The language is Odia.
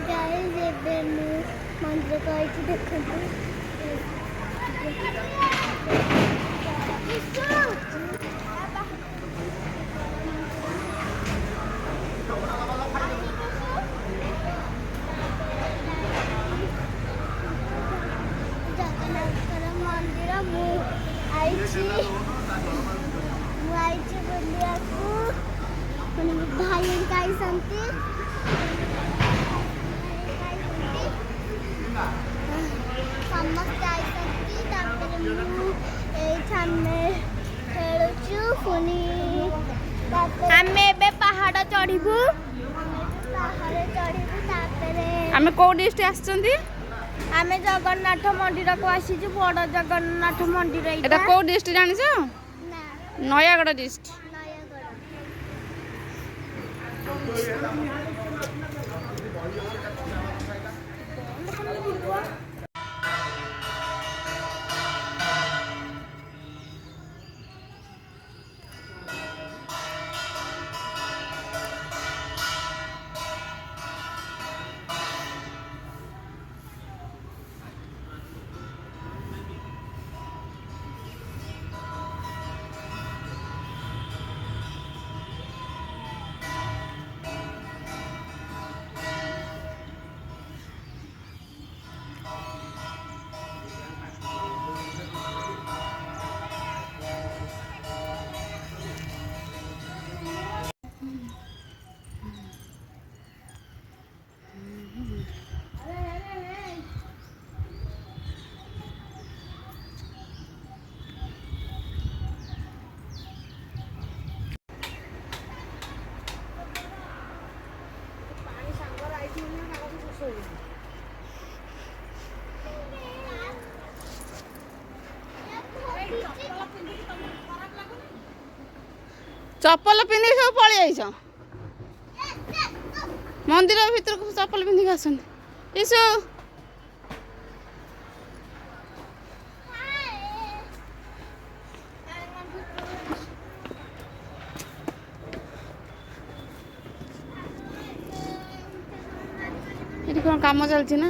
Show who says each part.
Speaker 1: गाइस ଏବେ ମୁଁ ମନ୍ଦିର କହିଛି ଦେଖନ୍ତୁ ଜଗନ୍ନାଥର ମନ୍ଦିର ମୁଁ ଆଇଛି ବୁଲିବାକୁ ଭାଇ ଆଇଛନ୍ତି ସମସ୍ତେ ଆଇଛନ୍ତି ତାପରେ ମୁଁ ଏଇଠି ଖେଳୁଛୁ ପୁଣି ଆମେ ଏବେ ପାହାଡ଼ ଚଢ଼ିବୁ ତାପରେ
Speaker 2: ଆମେ କୋଉ ଡିଷ୍ଟ୍ରିକ୍ଟ ଆସିଛନ୍ତି?
Speaker 1: ଆମେ ଜଗନ୍ନାଥ ମନ୍ଦିରକୁ ଆସିଛୁ ବଡ଼ ଜଗନ୍ନାଥ ମନ୍ଦିର
Speaker 2: ଏଟା କୋଉ ଡିଷ୍ଟ୍ରିକ୍ଟ ଜାଣିଛ?
Speaker 1: ନା
Speaker 2: ନୟାଗଡ଼ ଡିଷ୍ଟ୍ରିକ୍ଟ। चप्पल पिंधि सब पलि आइछ मंदिर भीतर को चप्पल पिंधि आसन इशु ये कौन काम चलती ना